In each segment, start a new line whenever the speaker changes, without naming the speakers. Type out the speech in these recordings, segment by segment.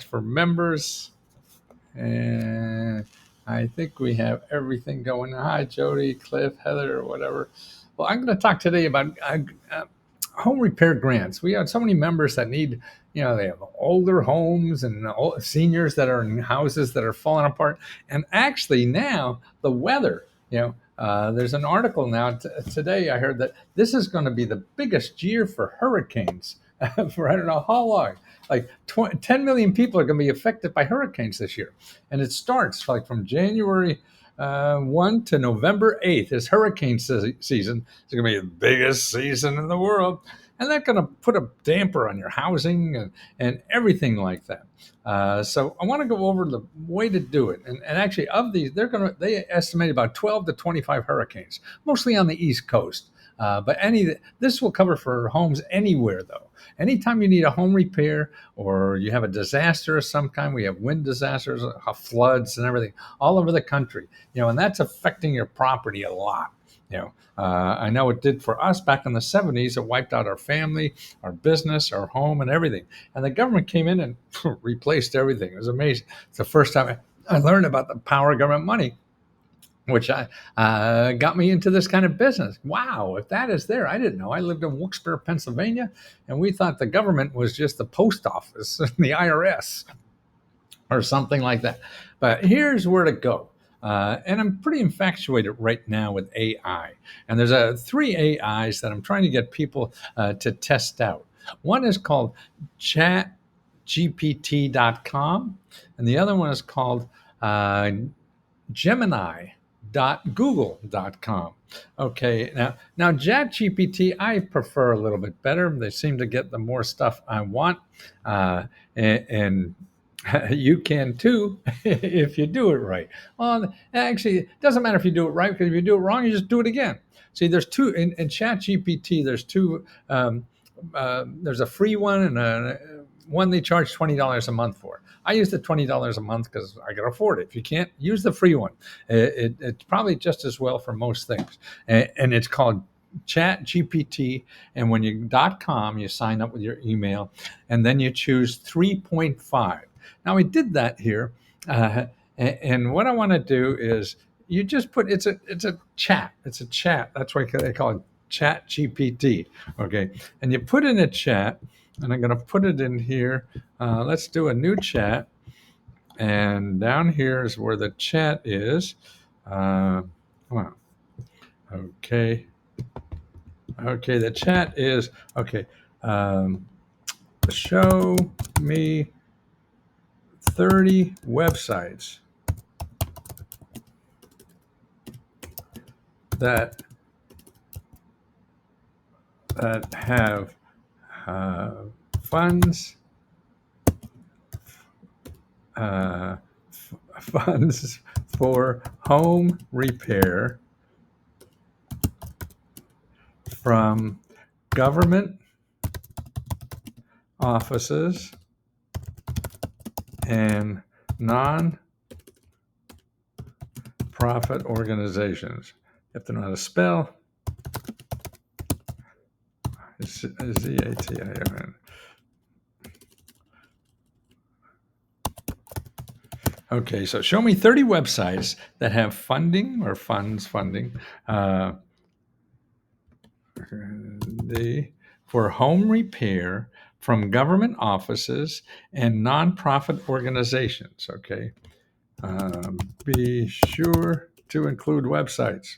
for members. And I think we have everything going. Hi, Jody, Cliff, Heather, or whatever. Well, I'm going to talk today about home repair grants. We have so many members that need, they have older homes and seniors that are in houses that are falling apart. And actually, now the weather, there's an article now today. I heard that this is going to be the biggest year for hurricanes for I don't know how long. Like 10 million people are going to be affected by hurricanes this year. And it starts like from January 1 to November 8th is hurricane season. It's going to be the biggest season in the world. And that's going to put a damper on your housing and everything like that. So I want to go over the way to do it. And actually, of these, they estimate about 12 to 25 hurricanes, mostly on the East Coast. But this will cover for homes anywhere, though. Anytime you need a home repair or you have a disaster of some kind, we have wind disasters, floods, and everything all over the country. And that's affecting your property a lot. I know it did for us back in the 70s. It wiped out our family, our business, our home, and everything. And the government came in and replaced everything. It was amazing. It's the first time I learned about the power of government money, which got me into this kind of business. Wow, if that is there, I didn't know. I lived in Wilkes-Barre, Pennsylvania, and we thought the government was just the post office, the IRS, or something like that. But here's where to go. And I'm pretty infatuated right now with AI. And there's 3 AIs that I'm trying to get people to test out. One is called chatgpt.com, and the other one is called Gemini.google.com. Okay, now ChatGPT I prefer a little bit better. They seem to get the more stuff I want, and you can too if you do it right. Well, actually, it doesn't matter if you do it right, because if you do it wrong, you just do it again. See, there's two in ChatGPT. There's two. There's a free one and one they charge $20 a month for. I use the $20 a month because I can afford it. If you can't, use the free one. It's probably just as well for most things. And it's called Chat GPT. And when you .com, you sign up with your email, and then you choose 3.5. Now I did that here, and what I want to do is you just put it's a chat. It's a chat. That's why they call it Chat GPT. Okay, and you put in a chat. And I'm going to put it in here. Let's do a new chat. And down here is where the chat is. Come on. Okay. Okay, the chat is, okay. Show me 30 websites that have funds for home repair from government offices and non-profit organizations. You have to know how to spell. Z-A-T-I-O-N. Okay, so show me 30 websites that have funding or funding for home repair from government offices and nonprofit organizations. Okay, be sure to include websites.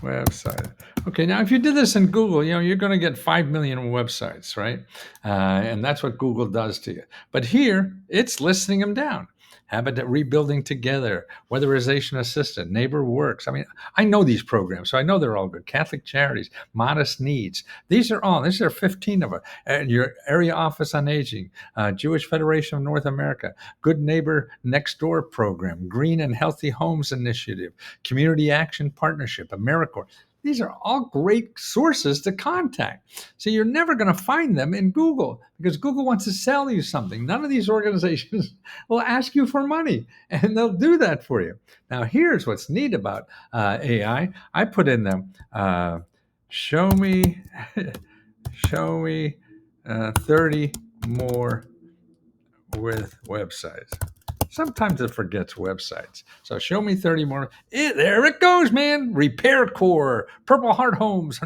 Website. Okay, now if you did this in Google, you're going to get 5 million websites, right? And that's what Google does to you. But here, it's listing them down. Habitat Rebuilding Together, Weatherization Assistant, Neighbor Works. I mean, I know these programs, so I know they're all good. Catholic Charities, Modest Needs. These are 15 of them. Your Area Office on Aging, Jewish Federation of North America, Good Neighbor Next Door Program, Green and Healthy Homes Initiative, Community Action Partnership, AmeriCorps. These are all great sources to contact. So you're never going to find them in Google because Google wants to sell you something. None of these organizations will ask you for money, and they'll do that for you. Now, here's what's neat about AI. I put in them, show me show me 30 more with websites. Sometimes it forgets websites. So show me 30 more. There it goes, man. Repair Corps, Purple Heart Homes,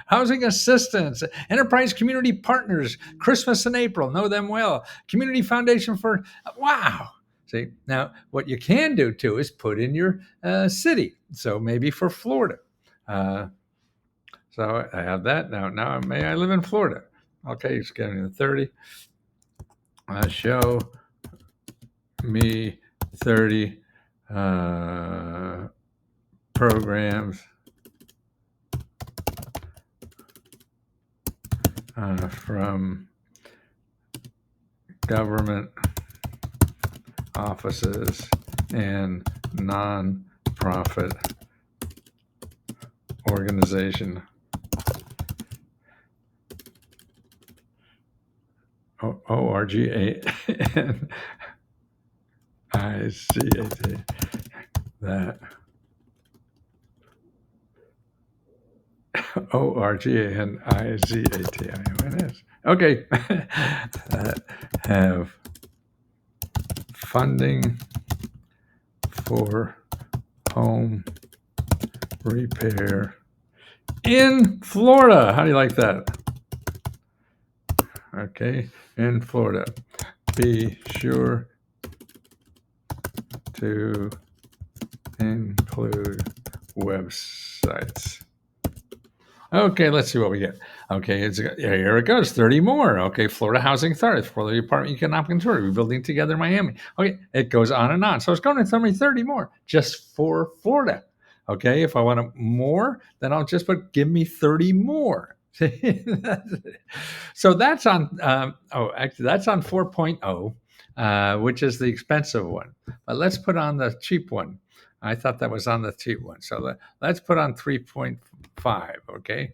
Housing Assistance, Enterprise Community Partners, Christmas in April, know them well. Community Foundation for, wow. See, now what you can do too is put in your city. So maybe for Florida. So I have that now. Now may I live in Florida? Okay, it's getting to 30. Show me 30 programs from government offices and non-profit organization. ORGANIZAT that ORGANIZATIONS. Okay. That have funding for home repair in Florida. How do you like that? Okay, in Florida. Be sure to include websites. Okay, let's see what we get. Okay, here it goes. 30 more. Okay, Florida Housing Authority, Florida Department of Economic and Tourism, Rebuilding Together Miami. Okay, it goes on and on. So it's going to tell me 30 more just for Florida. Okay, if I want more, then I'll just put give me 30 more. So that's on, actually, that's on 4.0, which is the expensive one. But let's put on the cheap one. I thought that was on the cheap one. So let's put on 3.5, okay?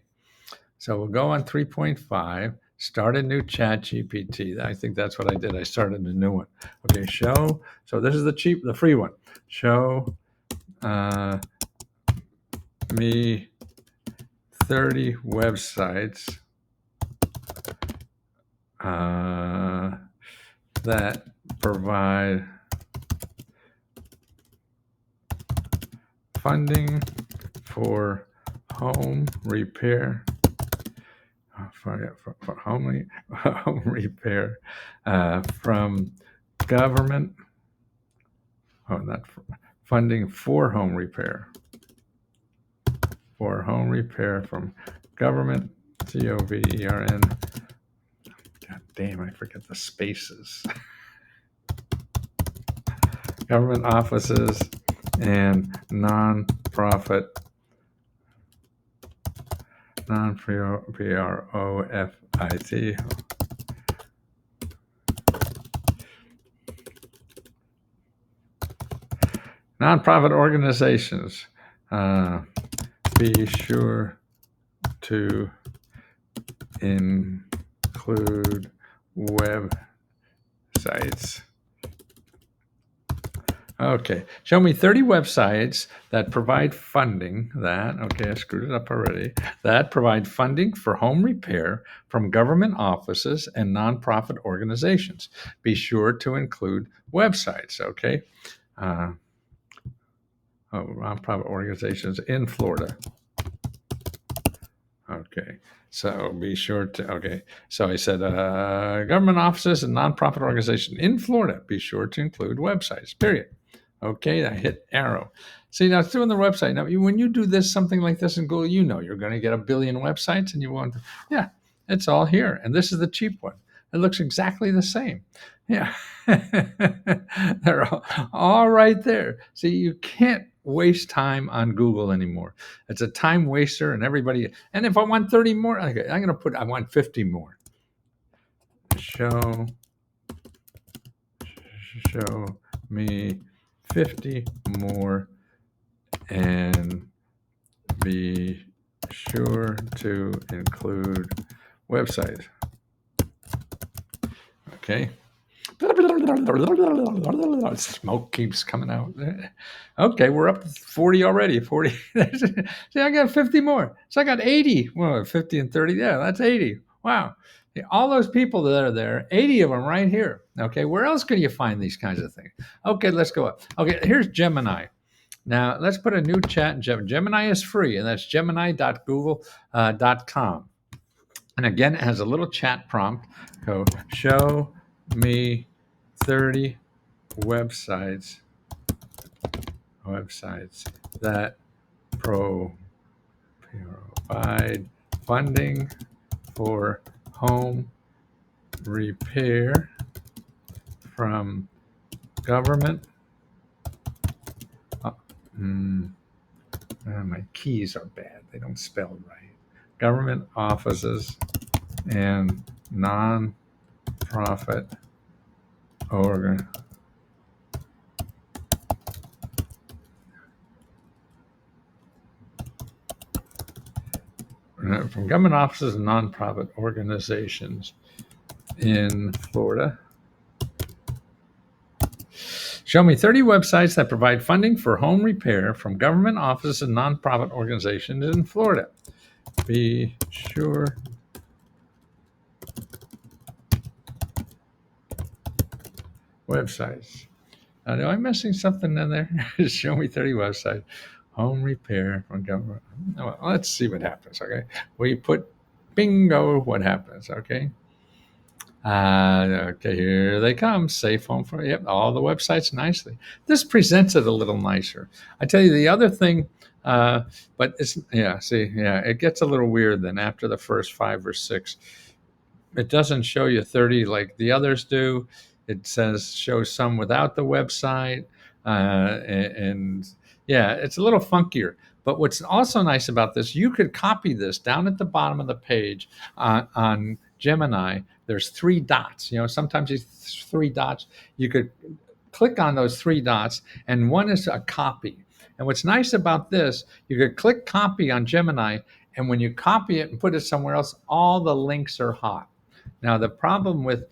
So we'll go on 3.5, start a new chat GPT. I think that's what I did. I started a new one. Okay, show. So this is the free one. Show me 30 websites that provide funding for home repair, for home repair from government. Not funding for home repair. For home repair from government, GOVERN. God damn, I forget the spaces. Government offices and non-profit, non-profit, nonprofit organizations. Be sure to include websites. Okay, show me 30 websites that provide funding okay, I screwed it up already, that provide funding for home repair from government offices and nonprofit organizations. Be sure to include websites, okay? Nonprofit organizations in Florida. Okay, so be sure to, okay, so I said government offices and nonprofit organizations in Florida, be sure to include websites, period. Okay, I hit arrow. See, now it's doing the website. Now, when you do this, something like this in Google, you know you're going to get a billion websites and you want, yeah, it's all here. And this is the cheap one. It looks exactly the same. Yeah, they're all right there. See, you can't waste time on Google anymore. It's a time waster and everybody, and if I want 30 more, okay, I'm going to I want 50 more. Show me 50 more and be sure to include websites. Okay. Smoke keeps coming out. Okay, we're up to 40 already. 40. See, I got 50 more. So I got 80. Well, 50 and 30. Yeah, that's 80. Wow. All those people that are there, 80 of them right here. Okay, where else can you find these kinds of things? Okay, let's go up. Okay, here's Gemini. Now, let's put a new chat in Gemini. Gemini is free, and that's gemini.google.com. And again, it has a little chat prompt. Go, show me 30 websites that provide funding for home repair from government. My keys are bad. They don't spell right. Government offices and non-profit organ. From government offices and nonprofit organizations in Florida. Show me 30 websites that provide funding for home repair from government offices and nonprofit organizations in Florida. Be sure websites. Am I missing something in there? Show me 30 websites. Home repair from government. Well, let's see what happens. Okay. We put bingo. What happens? Okay. Okay, here they come. Safe home for, yep, all the websites nicely. This presents it a little nicer. I tell you the other thing, but it's, yeah, see, yeah, it gets a little weird then after the first 5 or 6. It doesn't show you 30 like the others do. It says show some without the website. And yeah, it's a little funkier. But what's also nice about this, you could copy this down at the bottom of the page on Gemini. There's 3 dots. Sometimes these 3 dots, you could click on those 3 dots, and one is a copy. And what's nice about this, you could click copy on Gemini, and when you copy it and put it somewhere else, all the links are hot. Now, the problem with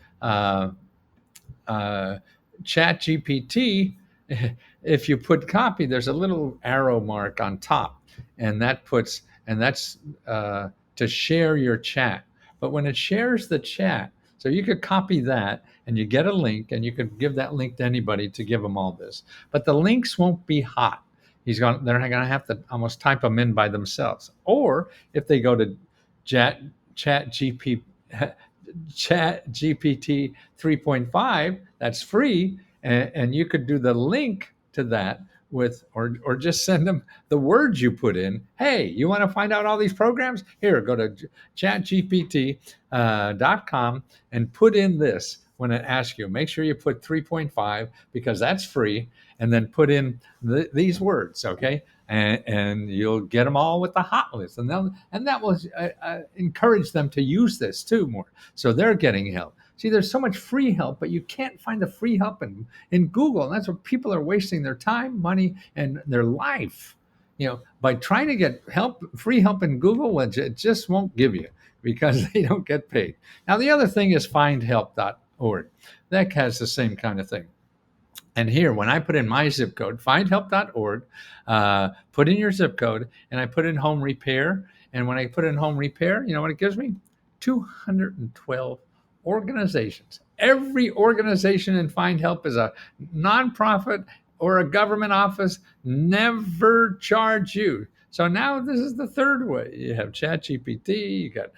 ChatGPT, if you put copy, there's a little arrow mark on top, and that's to share your chat. But when it shares the chat, so you could copy that and you get a link, and you could give that link to anybody to give them all this. But the links won't be hot. They're going to have to almost type them in by themselves. Or if they go to ChatGPT 3.5, that's free, and you could do the link to that with, or just send them the words you put in. Hey, you want to find out all these programs? Here, go to chatgpt.com and put in this when it asks you. Make sure you put 3.5 because that's free, and then put in these words, okay? And you'll get them all with the hot list, and that will encourage them to use this too more. So they're getting help. See, there's so much free help, but you can't find the free help in Google, and that's where people are wasting their time, money, and their life. By trying to get free help in Google, which it just won't give you because they don't get paid. Now, the other thing is findhelp.org. That has the same kind of thing. And here, when I put in my zip code, findhelp.org, put in your zip code, and I put in home repair. And when I put in home repair, you know what it gives me? 212 organizations. Every organization in Find Help is a nonprofit or a government office, never charge you. So now this is the third way. You have ChatGPT, you got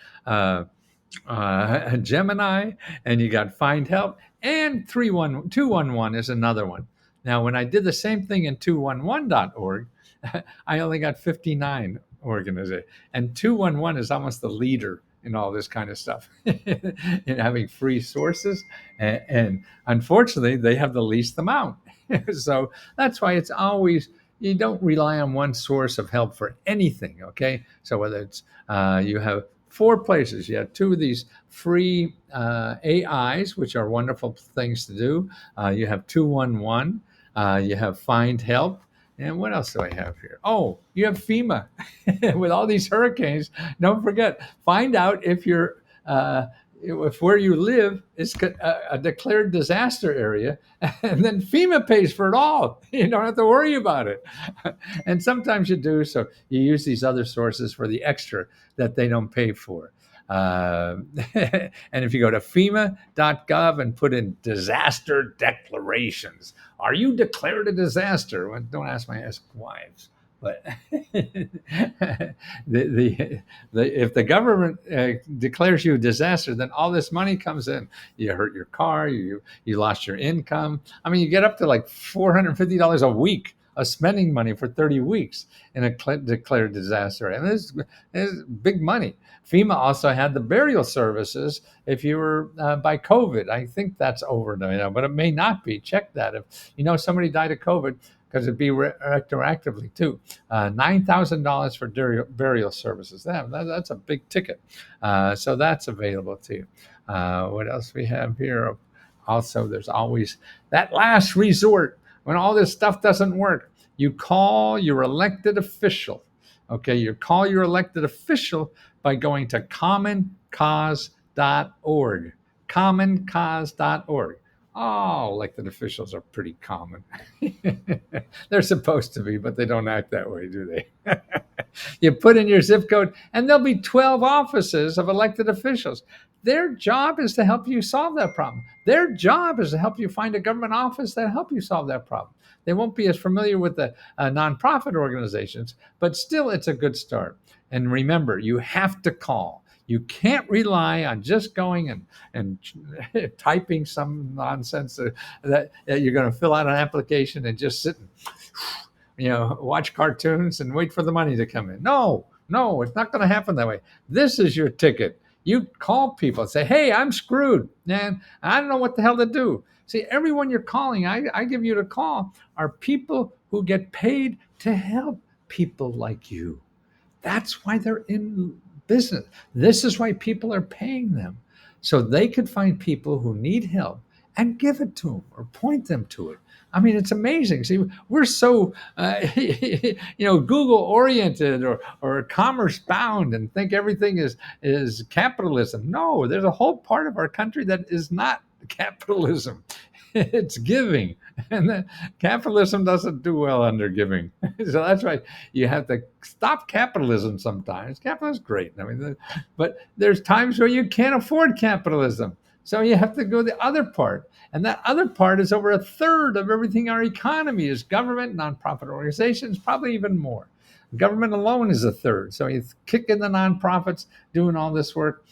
Gemini, and you got Find Help, and 211 is another one. Now, when I did the same thing in 211.org, I only got 59 organizations, and 211 is almost the leader in all this kind of stuff, in having free sources, and unfortunately, they have the least amount. So that's why it's always, you don't rely on one source of help for anything, okay? So whether it's, you have 4 places. You have 2 of these free AIs, which are wonderful things to do. You have 211. You have Find Help. And what else do I have here? Oh, you have FEMA. With all these hurricanes, don't forget, find out if if where you live is a declared disaster area, and then FEMA pays for it all. You don't have to worry about it. And sometimes you do, so you use these other sources for the extra that they don't pay for. Uh, and if you go to FEMA.gov and put in disaster declarations, are you declared a disaster? Well, don't ask my wives. But if the government declares you a disaster, then all this money comes in. You hurt your car, you lost your income. I mean, you get up to like $450 a week of spending money for 30 weeks in a declared disaster. And this is big money. FEMA also had the burial services if you were by COVID. I think that's over now, but it may not be. Check that. If you know somebody died of COVID, because it'd be retroactively too. $9,000 for burial services. That's a big ticket. So that's available to you. What else we have here? Also, there's always that last resort when all this stuff doesn't work. You call your elected official. Okay, you call your elected official by going to commoncause.org. Commoncause.org. All elected officials are pretty common. They're supposed to be, but they don't act that way, do they? You put in your zip code, and there'll be 12 offices of elected officials. Their job is to help you solve that problem. Their job is to help you find a government office that help you solve that problem. They won't be as familiar with the nonprofit organizations, but still it's a good start. And remember, you have to call. You can't rely on just going and typing some nonsense that you're going to fill out an application and just sit and watch cartoons and wait for the money to come in. No, it's not going to happen that way. This is your ticket. You call people and say, hey, I'm screwed, man. I don't know what the hell to do. See, everyone you're calling, I give you to call, are people who get paid to help people like you. That's why they're in business. This is why people are paying them. So they could find people who need help and give it to them or point them to it. I mean, it's amazing. See, we're so, Google oriented or commerce bound and think everything is capitalism. No, there's a whole part of our country that is not capitalism. It's giving, and then capitalism doesn't do well under giving. So that's why you have to stop capitalism sometimes. Capitalism is great. I mean, but there's times where you can't afford capitalism. So you have to go the other part. And that other part is over a third of everything our economy is government, nonprofit organizations, probably even more. Government alone is a third. So you kick in the nonprofits doing all this work,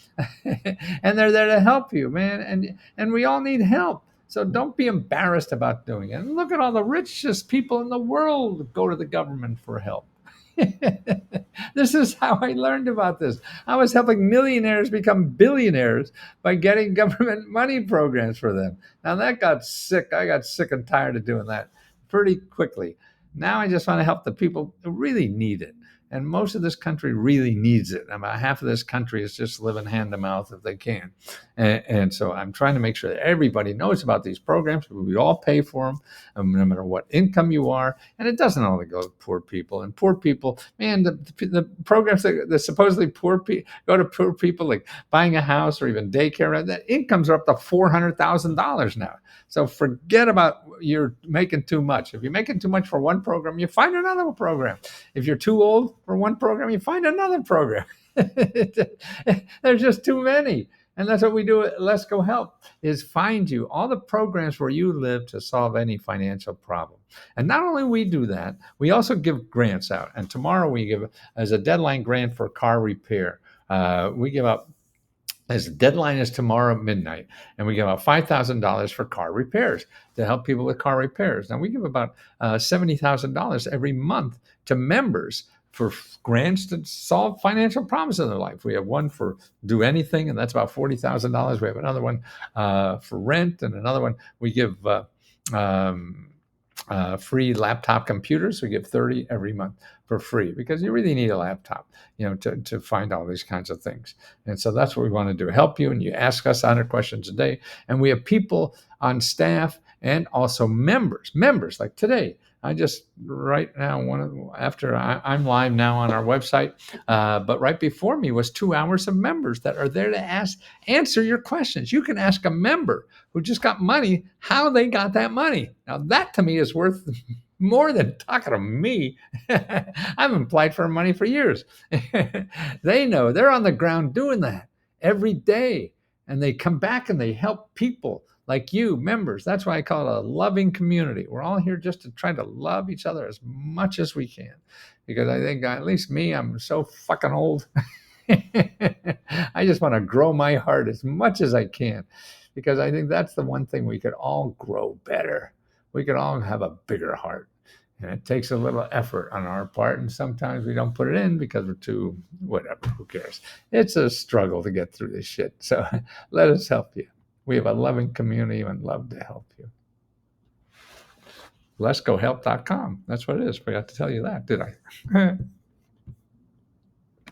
and they're there to help you, man. And we all need help. So don't be embarrassed about doing it. And look at all the richest people in the world go to the government for help. This is how I learned about this. I was helping millionaires become billionaires by getting government money programs for them. Now that got sick. I got sick and tired of doing that pretty quickly. Now I just want to help the people who really need it. And most of this country really needs it. About half of this country is just living hand to mouth if they can. And so I'm trying to make sure that everybody knows about these programs. We all pay for them, no matter what income you are. And it doesn't only go to poor people. And poor people, man, the programs that supposedly go to poor people, like buying a house or even daycare, that incomes are up to $400,000 now. So forget about you're making too much. If you're making too much for one program, you find another program. If you're too old for one program, you find another program. There's just too many. And that's what we do at Let's Go Help, is find you all the programs where you live to solve any financial problem. And not only we do that, we also give grants out. And tomorrow we give as a deadline grant for car repair. We give out, as the deadline is tomorrow at midnight, and we give out $5,000 for car repairs to help people with car repairs. Now we give about $70,000 every month to members for grants to solve financial problems in their life. We have one for do anything, and that's about $40,000. We have another one for rent, and another one we give free laptop computers. We give 30 every month for free, because you really need a laptop, to find all these kinds of things. And so that's what we want to do, help you. And you ask us 100 questions a day. And we have people on staff and also members like today. I just right now I'm live now on our website, but right before me was 2 hours of members that are there to answer your questions. You can ask a member who just got money how they got that money. Now that to me is worth more than talking to me. I've applied for money for years. They know they're on the ground doing that every day, and they come back and they help people like you, members. That's why I call it a loving community. We're all here just to try to love each other as much as we can, because I think, at least me, I'm so fucking old. I just want to grow my heart as much as I can, because I think that's the one thing we could all grow better. We could all have a bigger heart. And it takes a little effort on our part. And sometimes we don't put it in because we're too, whatever, who cares? It's a struggle to get through this shit. So let us help you. We have a loving community and love to help you. Let's go help.com. That's what it is. Forgot to tell you that, did I?